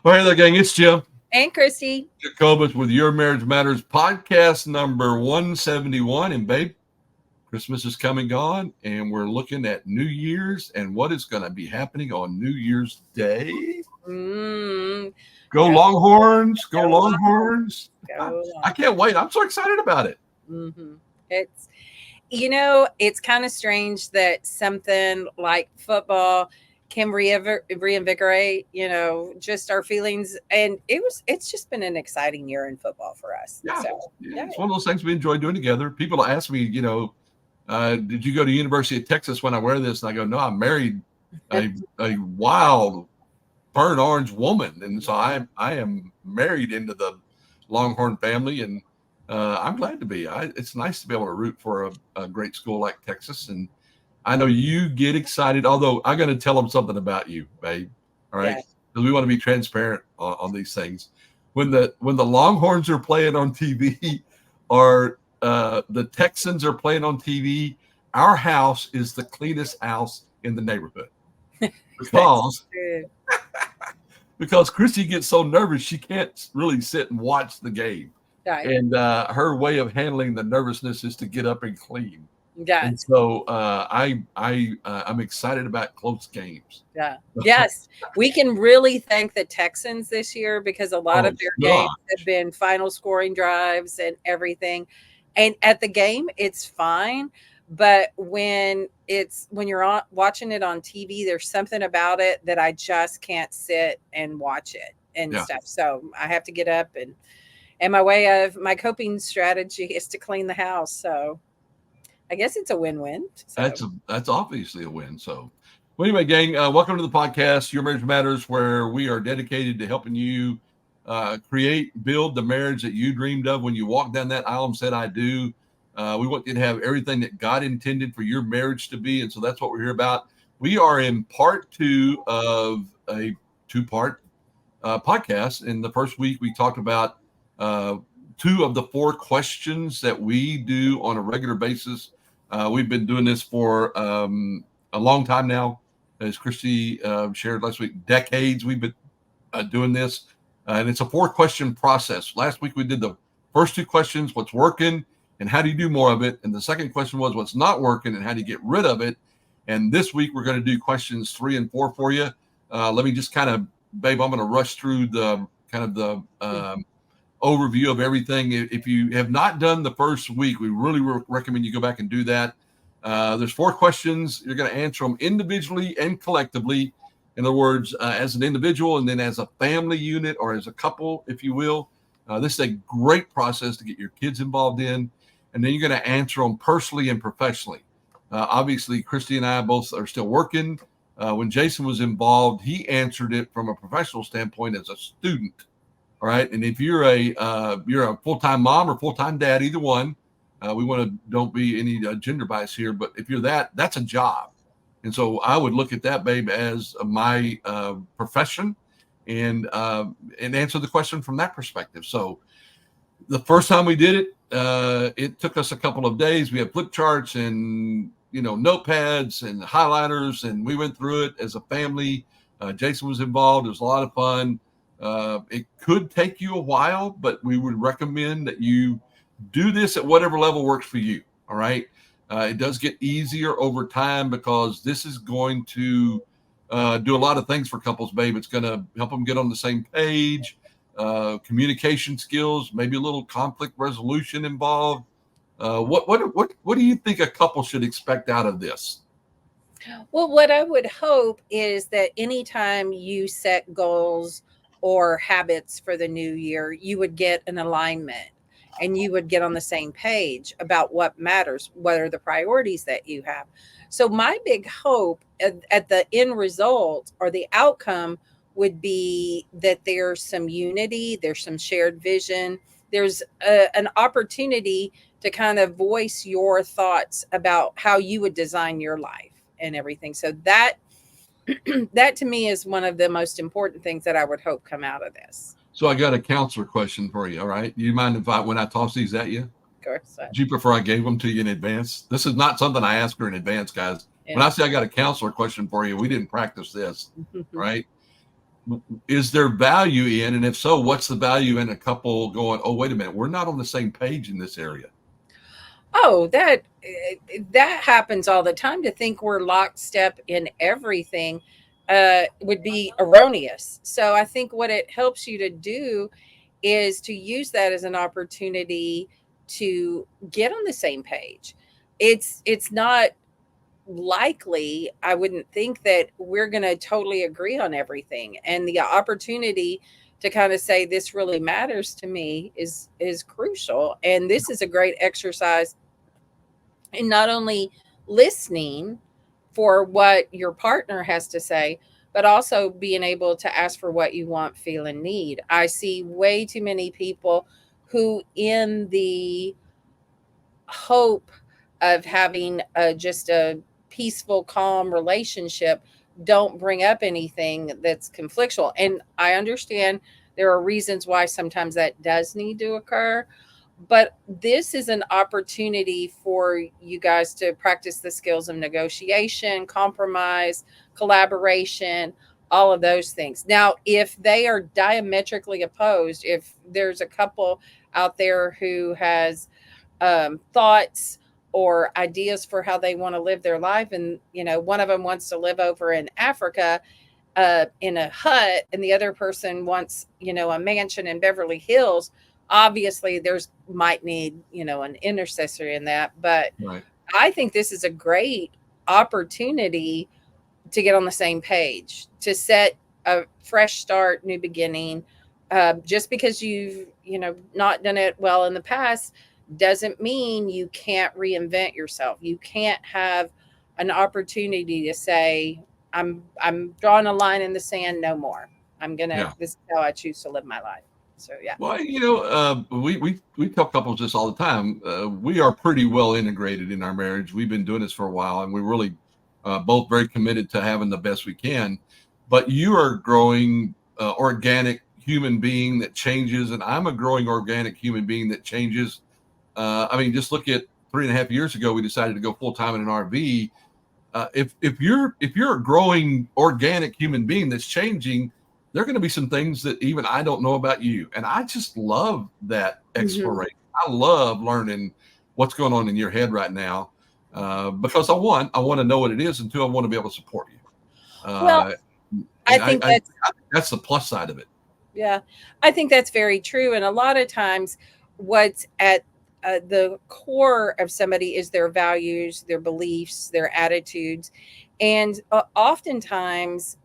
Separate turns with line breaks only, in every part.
Well, hey there, gang. It's Jim
And Christy.
Jacobus with Your Marriage Matters podcast number 171. And, babe, Christmas is coming on, and we're looking at New Year's and what is going to be happening on New Year's Day.
Mm,
Go
go,
Longhorns. Go
go long,
Longhorns.
go
I
long.
can't wait. I'm so excited about it.
hmm It's, it's kind of strange that something like football can reinvigorate, just our feelings. And it's just been an exciting year in football for us.
Yeah.
So, yeah.
It's one of those things we enjoy doing together. People ask me, did you go to University of Texas when I wear this? And I go, no, I married a wild burnt orange woman, and so I am married into the Longhorn family, and I'm glad to be. It's nice to be able to root for a great school like Texas, and I know you get excited. Although I'm going to tell them something about you, babe. All right,
Yeah.
because we want to be transparent on these things. When the Longhorns are playing on TV, or the Texans are playing on TV, our house is the cleanest house in the neighborhood
That's
because
good.
because Christy gets so nervous she can't really sit and watch the game,
Right.
and her way of handling the nervousness is to get up and clean. And
Yes.
so I'm excited about close games.
Yeah. Yes. We can really thank the Texans this year because a lot
Oh
of their games
God,
have been final scoring drives and everything. And at the game, it's fine. But when you're watching it on TV, there's something about it that I just can't sit and watch it and
yeah,
stuff. So I have to get up and my coping strategy is to clean the house. So I guess it's a win-win. So
that's obviously a win. So, well, anyway, gang, welcome to the podcast, Your Marriage Matters, where we are dedicated to helping you build the marriage that you dreamed of when you walked down that aisle and said, "I do." We want you to have everything that God intended for your marriage to be, and so that's what we're here about. We are in part two of a two-part podcast. In the first week, we talked about uh, two of the four questions that we do on a regular basis. We've been doing this for a long time now. As Christy shared last week, decades we've been doing this. And it's a four-question process. Last week we did the first two questions: what's working and how do you do more of it? And the second question was what's not working and how do you get rid of it? And this week we're going to do questions 3 and 4 for you. Let me just kind of, babe, I'm going to rush through the kind of the overview of everything. If you have not done the first week, we really recommend you go back and do that. There's four questions. You're going to answer them individually and collectively. In other words, as an individual and then as a family unit or as a couple, if you will. This is a great process to get your kids involved in. And then you're going to answer them personally and professionally. Obviously, Christy and I both are still working. When Jason was involved, he answered it from a professional standpoint as a student. All right. And if you're a full-time mom or full-time dad, either one, we want to don't be any gender bias here. But if you're that's a job. And so I would look at that, babe, as my profession and answer the question from that perspective. So the first time we did it, it took us a couple of days. We had flip charts and notepads and highlighters, and we went through it as a family. Jason was involved. It was a lot of fun. It could take you a while, but we would recommend that you do this at whatever level works for you. All right. It does get easier over time because this is going to do a lot of things for couples, babe. It's going to help them get on the same page, communication skills, maybe a little conflict resolution involved. What do you think a couple should expect out of this?
Well, what I would hope is that anytime you set goals or habits for the new year, you would get an alignment and you would get on the same page about what matters, what are the priorities that you have. So, my big hope at the end result or the outcome would be that there's some unity, there's some shared vision, there's an opportunity to kind of voice your thoughts about how you would design your life and everything. So that to me is one of the most important things that I would hope come out of this.
So I got a counselor question for you. All right. Do you mind if when I toss these at you?
Of course.
Do you prefer I gave them to you in advance? This is not something I asked her in advance, guys.
Yeah.
When I say I got a counselor question for you, we didn't practice this. Right. is there value in, and if so, what's the value in a couple going, oh, wait a minute, we're not on the same page in this area?
Oh, that happens all the time. To think we're lockstep in everything would be erroneous. So I think what it helps you to do is to use that as an opportunity to get on the same page. It's not likely, I wouldn't think, that we're going to totally agree on everything, and the opportunity to kind of say this really matters to me is crucial. And this is a great exercise in not only listening for what your partner has to say, but also being able to ask for what you want, feel, and need. I see way too many people who, in the hope of having just a peaceful, calm relationship, don't bring up anything that's conflictual. And I understand there are reasons why sometimes that does need to occur, but this is an opportunity for you guys to practice the skills of negotiation, compromise, collaboration, all of those things. Now, if they are diametrically opposed, if there's a couple out there who has thoughts or ideas for how they want to live their life, and one of them wants to live over in Africa in a hut, and the other person wants a mansion in Beverly Hills, obviously there's might need an intercessor in that. But
Right.
I think this is a great opportunity to get on the same page, to set a fresh start, new beginning. Just because you've not done it well in the past doesn't mean you can't reinvent yourself. You can't have an opportunity to say, I'm drawing a line in the sand, no more.
Yeah.
This is how I choose to live my life. So yeah.
Well, we tell couples this all the time. We are pretty well integrated in our marriage. We've been doing this for a while, and we're really both very committed to having the best we can. But you are a growing organic human being that changes, and I'm a growing organic human being that changes. I mean, just look at 3.5 years ago, we decided to go full time in an RV. If you're a growing organic human being that's changing, there are going to be some things that even I don't know about you, and I just love that
Mhm.
exploration. I love learning what's going on in your head right now, because I want to know what it is, and two, I want to be able to support you.
Well, I
And
think
I that's the plus side of it.
yeah, I think that's very true. And a lot of times, what's at the core of somebody is their values, their beliefs, their attitudes. And oftentimes,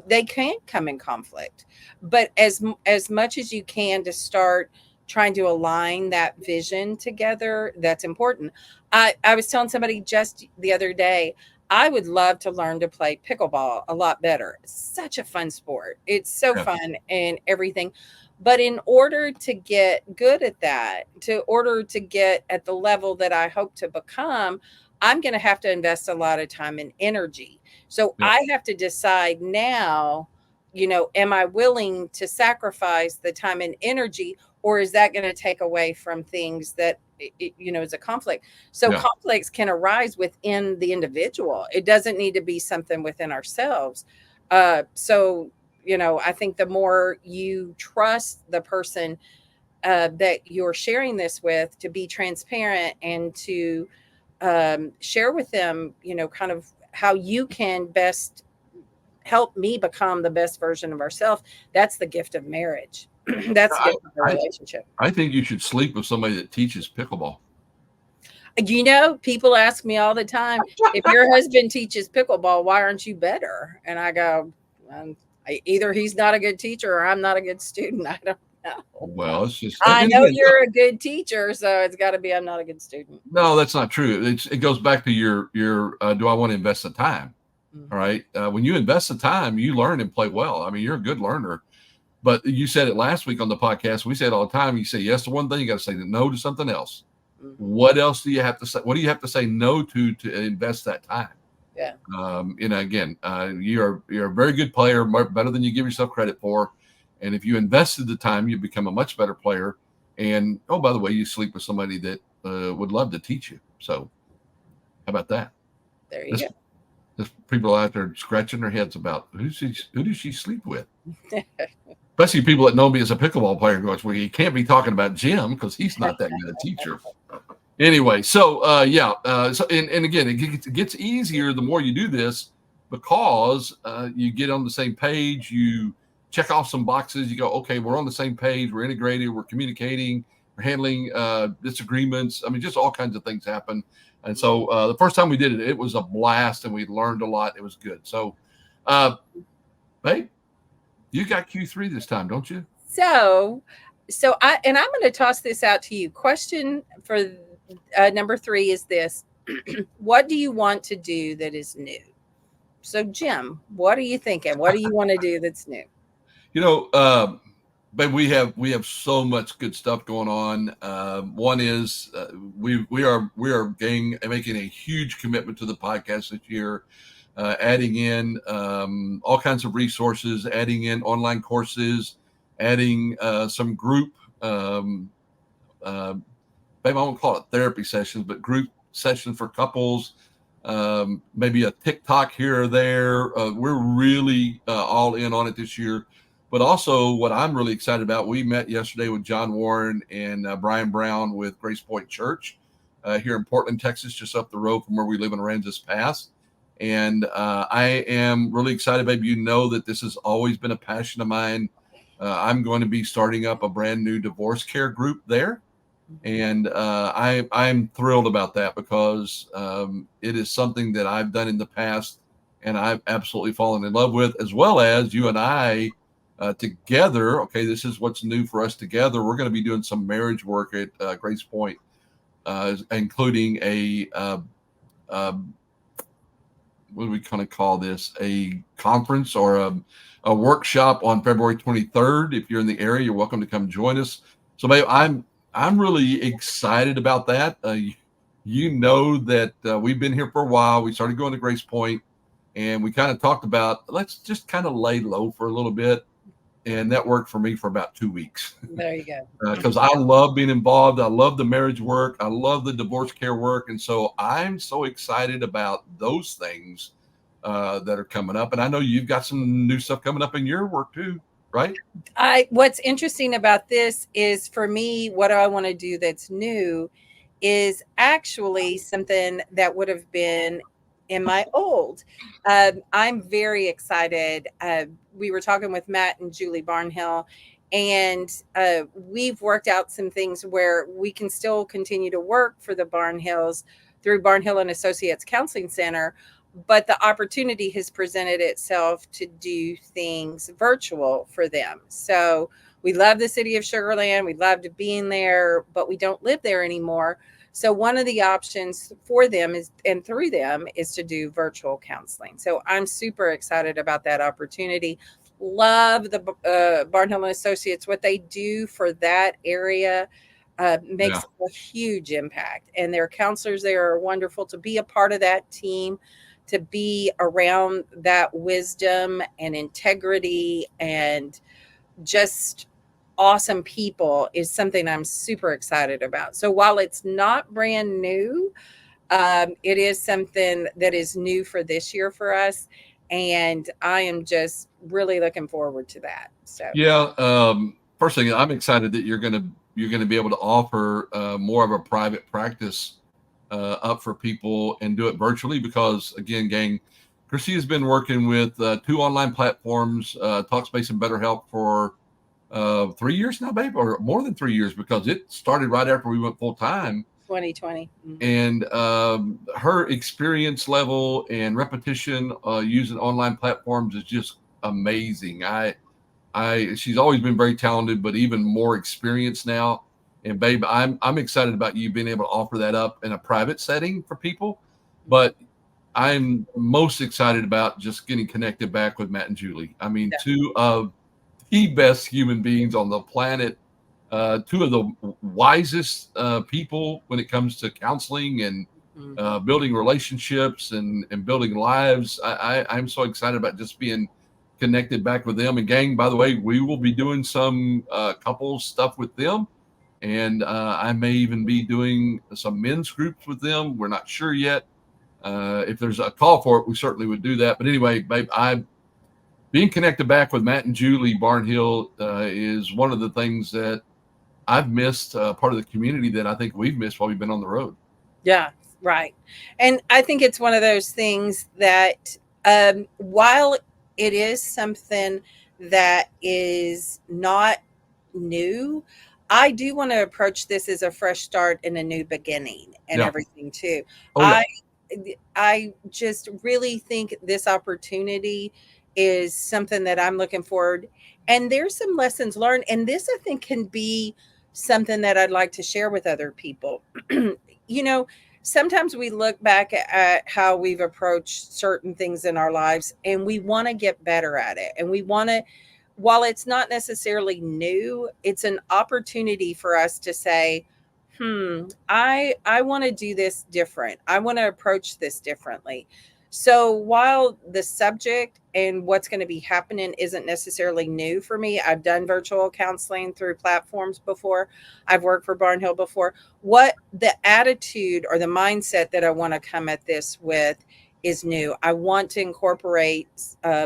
they can't come in conflict. But as much as you can to start trying to align that vision together, that's important. I was telling somebody just the other day, I would love to learn to play pickleball a lot better. It's such a fun sport. It's so
Yeah,
fun and everything. But in order to get good at that, to order to get at the level that I hope to become, I'm going to have to invest a lot of time and energy. So
yeah,
I have to decide now, am I willing to sacrifice the time and energy, or is that going to take away from things that, is a conflict? So
yeah.
conflicts can arise within the individual. It doesn't need to be something within ourselves. So, I think the more you trust the person that you're sharing this with, to be transparent and to share with them, kind of how you can best help me become the best version of ourselves. That's the gift of marriage. That's the
I,
gift of a
I
relationship.
I think you should sleep with somebody that teaches pickleball.
People ask me all the time, if your husband teaches pickleball, why aren't you better? And I go, either he's not a good teacher or I'm not a good student. I don't know.
Well, it's just,
I
and
know
again,
you're a good teacher, so it's got to be I'm not a good student.
no, that's not true. It goes back to your do I want to invest the time? All
Mhm.
right. When you invest the time, you learn and play well. I mean, you're a good learner. But you said it last week on the podcast. We said all the time, you say yes to one thing, you got to say no to something else.
Mhm.
What else do you have to say? What do you have to say no to invest that time?
Yeah.
Again, you're a very good player, better than you give yourself credit for. And if you invested the time, you become a much better player. And oh, by the way, you sleep with somebody that would love to teach you. So how about that?
There you
This
go.
There's people out there scratching their heads about who does she sleep with? Especially people that know me as a pickleball player goes, well, you can't be talking about Jim because he's not that good a teacher. Anyway, so and again, it gets easier the more you do this because you get on the same page, you check off some boxes, you go, okay, we're on the same page, we're integrated, we're communicating, we're handling disagreements. I mean, just all kinds of things happen. And so the first time we did it, it was a blast, and we learned a lot. It was good. So, babe, you got Q3 this time, don't you?
So I'm going to toss this out to you. Question for number 3 is this: what do you want to do that is new? So, Jim, what are you thinking? What do you want to do that's new?
But we have so much good stuff going on. One is we are making a huge commitment to the podcast this year, adding in all kinds of resources, adding in online courses, adding some group. Maybe I won't call it therapy sessions, but group sessions for couples. Maybe a TikTok here or there. We're really all in on it this year. But also, what I'm really excited about, we met yesterday with John Warren and Brian Brown with Grace Point Church here in Portland, Texas, just up the road from where we live in Aransas Pass. And I am really excited, baby. You know that this has always been a passion of mine. I'm going to be starting up a brand new divorce care group there. And I'm thrilled about that because it is something that I've done in the past and I've absolutely fallen in love with, as well as you and I together. Okay, this is what's new for us together. We're going to be doing some marriage work at Grace Point, including a what do we kind of call this? A conference or a workshop on February 23rd. If you're in the area, you're welcome to come join us. So, babe, I'm really excited about that. You know that we've been here for a while. We started going to Grace Point, and we kind of talked about let's just kind of lay low for a little bit, and that worked for me for about 2 weeks.
There you go.
Because I love being involved. I love the marriage work. I love the divorce care work, and so I'm so excited about those things that are coming up. And I know you've got some new stuff coming up in your work too, right?
What's interesting about this is, for me, what do I want to do that's new is actually something that would have been in my old. I'm very excited. We were talking with Matt and Julie Barnhill, and we've worked out some things where we can still continue to work for the Barnhills through Barnhill and Associates Counseling Center, but the opportunity has presented itself to do things virtual for them. So we love the city of Sugar Land. We loved being there, but we don't live there anymore. So one of the options for them is, and through them, is to do virtual counseling. So I'm super excited about that opportunity. Love the Barnhill and Associates. What they do for that area makes a huge impact. And their counselors there are wonderful. To be a part of that team, to be around that wisdom and integrity and just awesome people is something I'm super excited about. So while it's not brand new, it is something that is new for this year for us. And I am just really looking forward to that. So
first thing, I'm excited that you're gonna be able to offer more of a private practice up for people and do it virtually, because again, gang, Chrissy has been working with 2 online platforms, Talkspace and BetterHelp, for 3 years now, babe, or more than 3 years, because it started right after we went full time.
2020. Mm-hmm.
And her experience level and repetition using online platforms is just amazing. She's always been very talented, but even more experienced now. And babe, I'm excited about you being able to offer that up in a private setting for people. But I'm most excited about just getting connected back with Matt and Julie. I mean, 2 of the best human beings on the planet, 2 of the wisest people when it comes to counseling and building relationships and building lives. I'm so excited about just being connected back with them. And gang, by the way, we will be doing some couples stuff with them. And I may even be doing some men's groups with them. We're not sure yet. If there's a call for it, we certainly would do that. But anyway, babe, being connected back with Matt and Julie Barnhill is one of the things that I've missed, part of the community that I think we've missed while we've been on the road.
Yeah, right. And I think it's one of those things that while it is something that is not new, I do want to approach this as a fresh start and a new beginning and
Yeah.
everything too.
Oh, yeah.
I just really think this opportunity is something that I'm looking forward, and there's some lessons learned, and this I think can be something that I'd like to share with other people. You know, sometimes we look back at how we've approached certain things in our lives and we want to get better at it, and we want to, while it's not necessarily new, it's an opportunity for us to say, I want to do this different. I want to approach this differently. So while the subject and what's going to be happening isn't necessarily new for me, I've done virtual counseling through platforms before. I've worked for Barnhill before. What the attitude or the mindset that I want to come at this with is new. I want to incorporate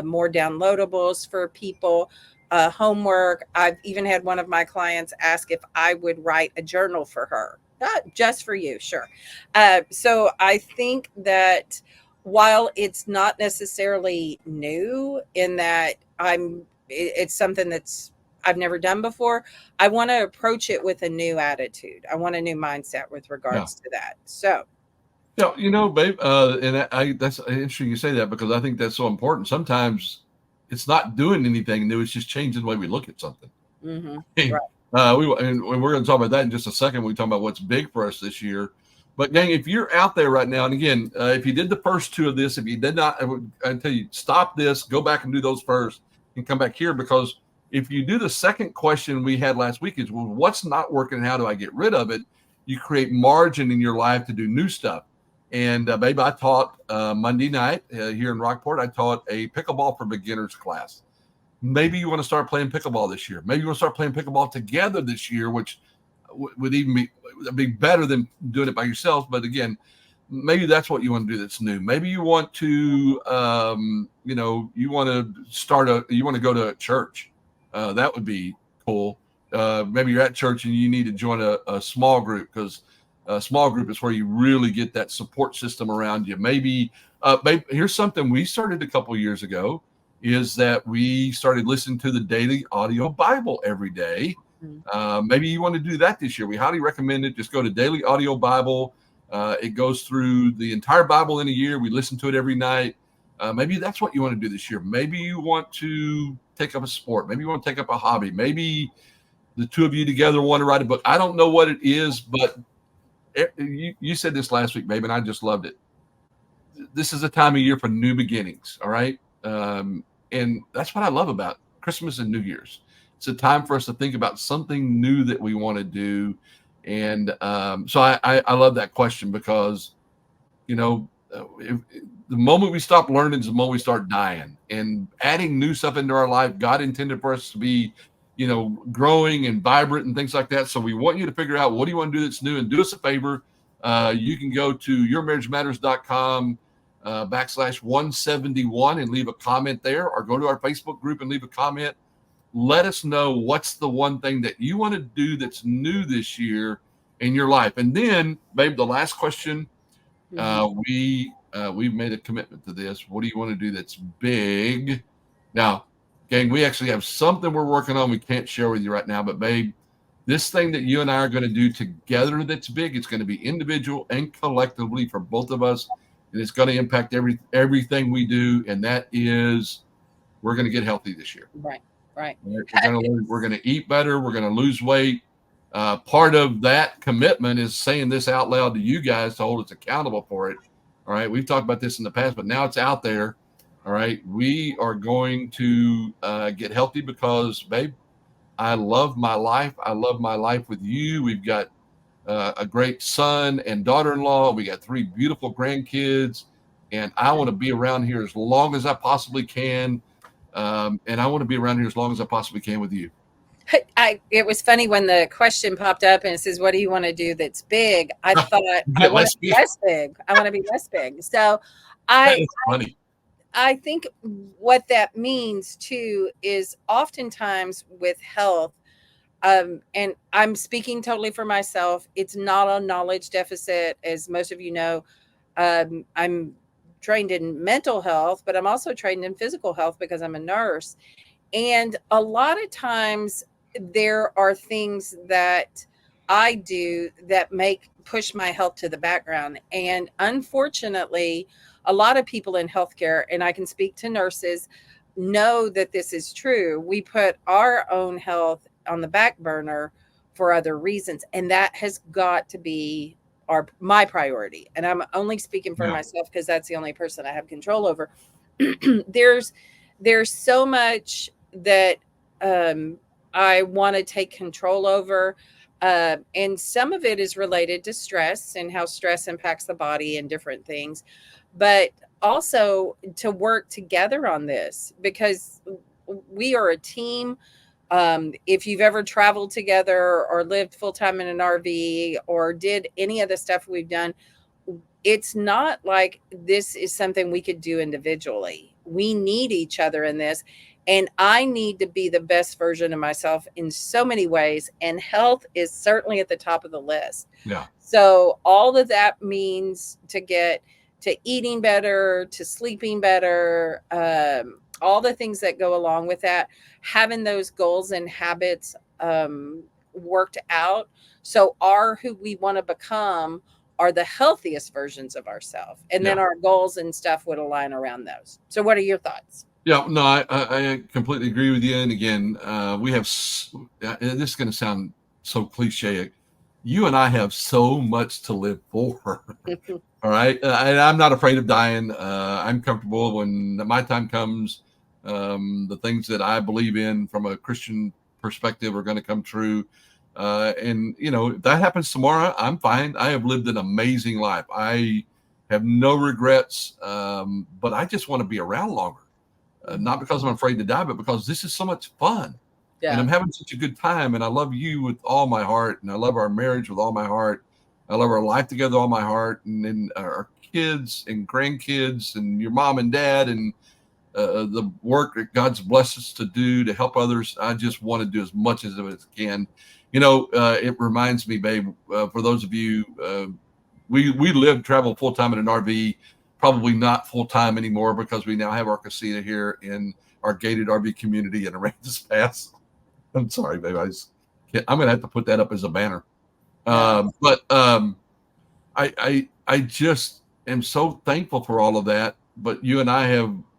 more downloadables for people, homework. I've even had one of my clients ask if I would write a journal for her. Just for you, sure. So I think that while it's not necessarily new in that it's something that's I've never done before, I want to approach it with a new attitude. I want a new mindset with regards to that. So,
Yeah, babe, and that's interesting you say that, because I think that's so important. Sometimes it's not doing anything new; it's just changing the way we look at something.
right.
And we're going to talk about that in just a second. We talk about what's big for us this year. But gang, if you're out there right now, and again, if you did the first two of this, if you did not, I tell you, stop this, go back and do those first, and come back here, because if you do the second question we had last week is, well, what's not working and how do I get rid of it? You create margin in your life to do new stuff. And babe, I taught Monday night here in Rockport. I taught a pickleball for beginners class. Maybe you want to start playing pickleball this year. Maybe you want to start playing pickleball together this year, which would even be better than doing it by yourself. But again, maybe that's what you want to do that's new. Maybe you want to, you want to go to a church. That would be cool. Maybe you're at church and you need to join a small group, because a small group is where you really get that support system around you. Maybe here's something we started a couple years ago, is that we started listening to the daily audio Bible every day. Maybe you want to do that this year. We highly recommend it. Just go to Daily Audio Bible. It goes through the entire Bible in a year. We listen to it every night. Maybe that's what you want to do this year. Maybe you want to take up a sport. Maybe you want to take up a hobby. Maybe the two of you together want to write a book. I don't know what it is, but you said this last week, babe, and I just loved it. This is a time of year for new beginnings. All right. And that's what I love about Christmas and New Year's. It's a time for us to think about something new that we want to do. And so I love that question, because, the moment we stop learning is the moment we start dying. And adding new stuff into our life, God intended for us to be, growing and vibrant and things like that. So we want you to figure out, what do you want to do that's new? And do us a favor. You can go to yourmarriagematters.com /171 and leave a comment there, or go to our Facebook group and leave a comment. Let us know what's the one thing that you want to do that's new this year in your life. And then, babe, the last question, we've made a commitment to this. What do you want to do that's big? Now, gang, we actually have something we're working on we can't share with you right now, but babe, this thing that you and I are going to do together that's big, it's going to be individual and collectively for both of us. And it's going to impact everything we do. And that is, we're going to get healthy this year.
Right.
We're going to eat better. We're going to lose weight. Part of that commitment is saying this out loud to you guys to hold us accountable for it. All right. We've talked about this in the past, but now it's out there. All right. We are going to get healthy because, babe, I love my life. I love my life with you. We've got a great son and daughter-in-law. We got 3 beautiful grandkids, and I want to be around here as long as I possibly can. And I want to be around here as long as I possibly can with you.
It was funny when the question popped up and it says, "What do you want to do that's big?" I thought I
Get
want
less
to be
big.
less big. I want to be less big. So
That
I
is funny.
I think what that means too is oftentimes with health, and I'm speaking totally for myself. It's not a knowledge deficit, as most of you know. I'm trained in mental health, but I'm also trained in physical health because I'm a nurse. And a lot of times there are things that I do that make push my health to the background. And unfortunately, a lot of people in healthcare, and I can speak to nurses, know that this is true. We put our own health on the back burner for other reasons. And that has got to be my priority. And I'm only speaking for
Yeah.
myself because that's the only person I have control over. there's there's so much that um, I want to take control over. And some of it is related to stress and how stress impacts the body and different things. But also to work together on this because we are a team. If you've ever traveled together or lived full time in an RV or did any of the stuff we've done, it's not like this is something we could do individually. We need each other in this. And I need to be the best version of myself in so many ways. And health is certainly at the top of the list.
Yeah.
So, all of that means to get to eating better, to sleeping better, all the things that go along with that, having those goals and habits worked out. So, are who we want to become are the healthiest versions of ourselves. And then
Yeah.
our goals and stuff would align around those. So, what are your thoughts?
Yeah, no, I completely agree with you. And again, we have, this is going to sound so cliche. You and I have so much to live for. All right. And I'm not afraid of dying. I'm comfortable when my time comes. The things that I believe in from a Christian perspective are going to come true. And, if that happens tomorrow, I'm fine. I have lived an amazing life. I have no regrets, but I just want to be around longer. Not because I'm afraid to die, but because this is so much fun. And
Yeah.
I'm having such a good time. And I love you with all my heart. And I love our marriage with all my heart. I love our life together with all my heart. And then our kids and grandkids and your mom and dad and the work that God's blessed us to do to help others. I just want to do as much as I can. It reminds me, babe, for those of you, we travel full time in an RV, probably not full time anymore because we now have our casita here in our gated RV community in Aransas Pass. I'm sorry, babe. I'm going to have to put that up as a banner.
Yeah.
But I just am so thankful for all of that. But you and I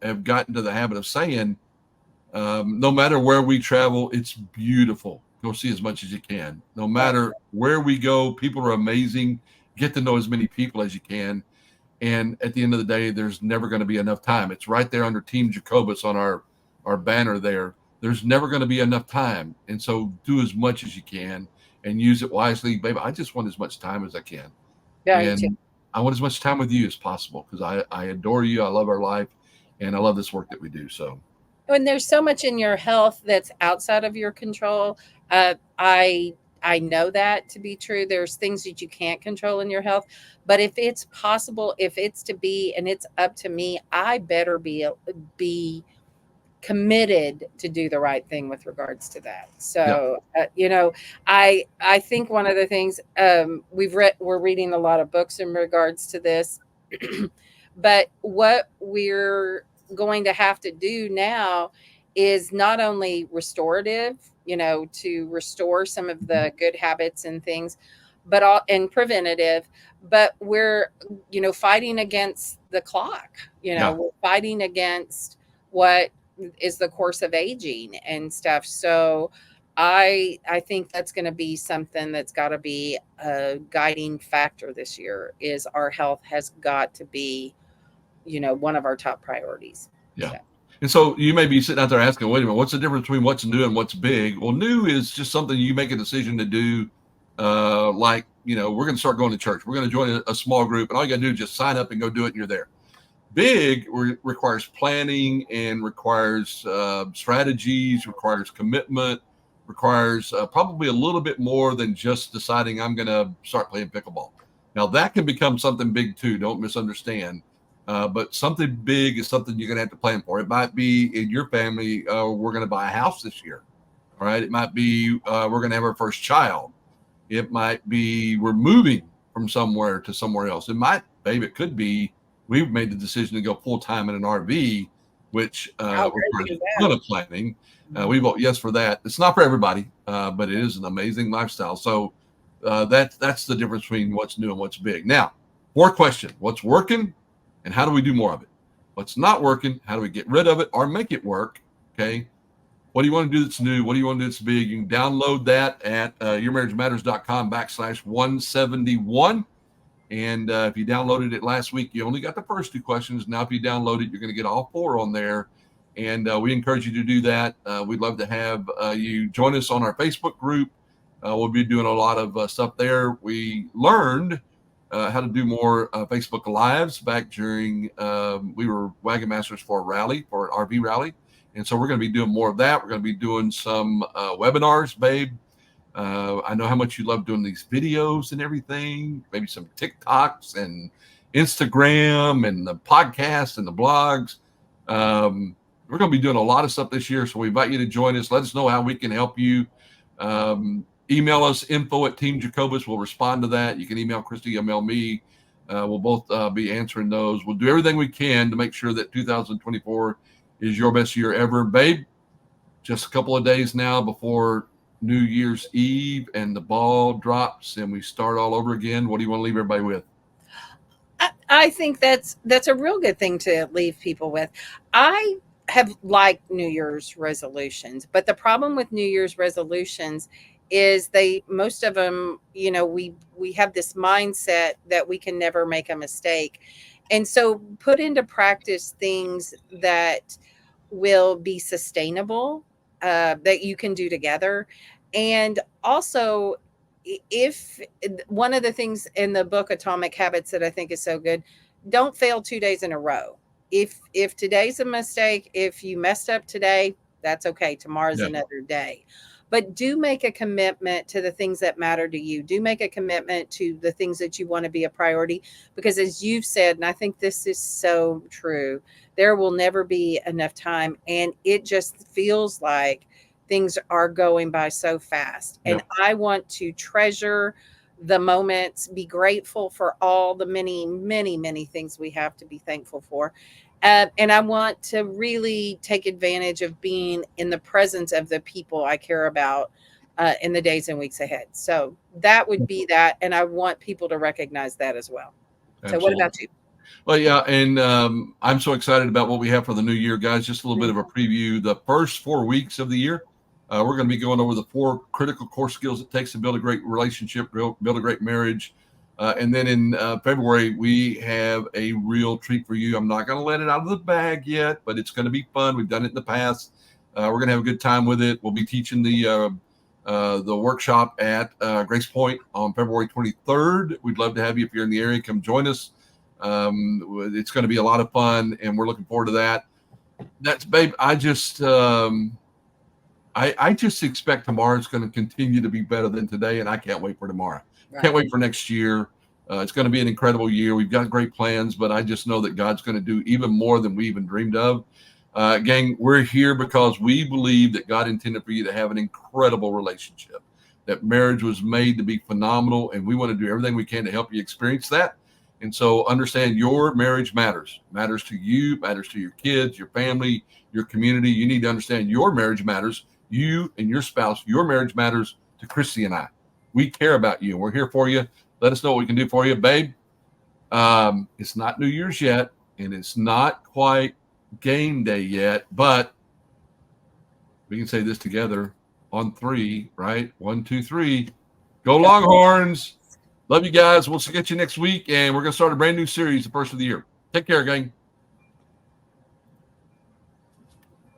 have gotten to the habit of saying, no matter where we travel, it's beautiful. Go see as much as you can. No matter where we go, people are amazing. Get to know as many people as you can. And at the end of the day, there's never going to be enough time. It's right there under Team Jacobus on our banner there. There's never going to be enough time. And so do as much as you can and use it wisely. Baby, I just want as much time as I can.
Yeah, I do too.
And I want as much time with you as possible because I adore you. I love our life and I love this work that we do. So,
When there's so much in your health that's outside of your control, I know that to be true. There's things that you can't control in your health, but if it's possible, if it's to be, and it's up to me, I better be committed to do the right thing with regards to that.
yeah,
So, I think one of the things we're reading a lot of books in regards to this, but what we're going to have to do now is not only restorative, to restore some of the good habits and things, but all and preventative, but we're fighting against the clock.
yeah,
We're fighting against what is the course of aging and stuff. So I think that's going to be something that's got to be a guiding factor this year is our health has got to be, one of our top priorities.
yeah.
So
And so you may be sitting out there asking, wait a minute, what's the difference between what's new and what's big? Well, new is just something you make a decision to do. Like, we're going to start going to church. We're going to join a small group, and all you got to do is just sign up and go do it, and you're there. Big requires planning and requires strategies, requires commitment, requires probably a little bit more than just deciding I'm going to start playing pickleball. Now that can become something big too. Don't misunderstand. But something big is something you're going to have to plan for. It might be in your family, we're going to buy a house this year. All right. It might be we're going to have our first child. It might be we're moving from somewhere to somewhere else. It could be we've made the decision to go full time in an RV, which requires a ton of planning. We vote yes for that. It's not for everybody, but it is an amazing lifestyle. So that's the difference between what's new and what's big. Now, 4th question: what's working, and how do we do more of it? What's not working? How do we get rid of it or make it work? Okay. What do you want to do that's new? What do you want to do that's big? You can download that at yourmarriagematters.com/171. And if you downloaded it last week, you only got the first 2 questions. Now, if you download it, you're going to get all 4 on there. And we encourage you to do that. We'd love to have you join us on our Facebook group. We'll be doing a lot of stuff there. We learned how to do more Facebook Lives back during we were Wagon Masters for a rally, for an RV rally. And so we're going to be doing more of that. We're going to be doing some webinars, babe. I know how much you love doing these videos and everything, maybe some TikToks and Instagram and the podcasts and the blogs. We're going to be doing a lot of stuff this year. So we invite you to join us. Let us know how we can help you. Email us info@Team Jacobus. We'll respond to that. You can email Christy, email me. We'll both be answering those. We'll do everything we can to make sure that 2024 is your best year ever. Babe, just a couple of days now before New Year's Eve and the ball drops and we start all over again. What do you want to leave everybody with?
I think that's a real good thing to leave people with. I have liked New Year's resolutions, but the problem with New Year's resolutions is most of them, we have this mindset that we can never make a mistake. And so put into practice things that will be sustainable, that you can do together. And also, if one of the things in the book Atomic Habits that I think is so good, don't fail 2 days in a row. If today's a mistake, if you messed up today, that's okay. Tomorrow's another day. But do make a commitment to the things that matter to you. Do make a commitment to the things that you want to be a priority. Because as you've said, and I think this is so true, there will never be enough time. And it just feels like things are going by so fast. And I want to treasure the moments, be grateful for all the many, many, many things we have to be thankful for. And I want to really take advantage of being in the presence of the people I care about in the days and weeks ahead. So that would be that. And I want people to recognize that as well. Absolutely. So what about you?
Well, yeah. And I'm so excited about what we have for the new year, guys. Just a little bit of a preview. The first 4 weeks of the year, we're going to be going over the 4 critical core skills it takes to build a great relationship, build a great marriage. And then in February, we have a real treat for you. I'm not going to let it out of the bag yet, but it's going to be fun. We've done it in the past. We're going to have a good time with it. We'll be teaching the workshop at Grace Point on February 23rd. We'd love to have you if you're in the area. Come join us. It's going to be a lot of fun, and we're looking forward to that. That's, babe, I just expect tomorrow's going to continue to be better than today, and I can't wait for tomorrow. Right. Can't wait for next year. It's going to be an incredible year. We've got great plans, but I just know that God's going to do even more than we even dreamed of. Gang, we're here because we believe that God intended for you to have an incredible relationship, that marriage was made to be phenomenal, and we want to do everything we can to help you experience that. And so understand your marriage matters to you, matters to your kids, your family, your community. You need to understand your marriage matters. You and your spouse, your marriage matters to Christy and I. We care about you, and we're here for you. Let us know what we can do for you, babe. It's not New Year's yet, and it's not quite game day yet, but we can say this together on 3, right? 1, 2, 3. Go Longhorns. Love you guys. We'll get you next week, and we're going to start a brand new series the first of the year. Take care, gang.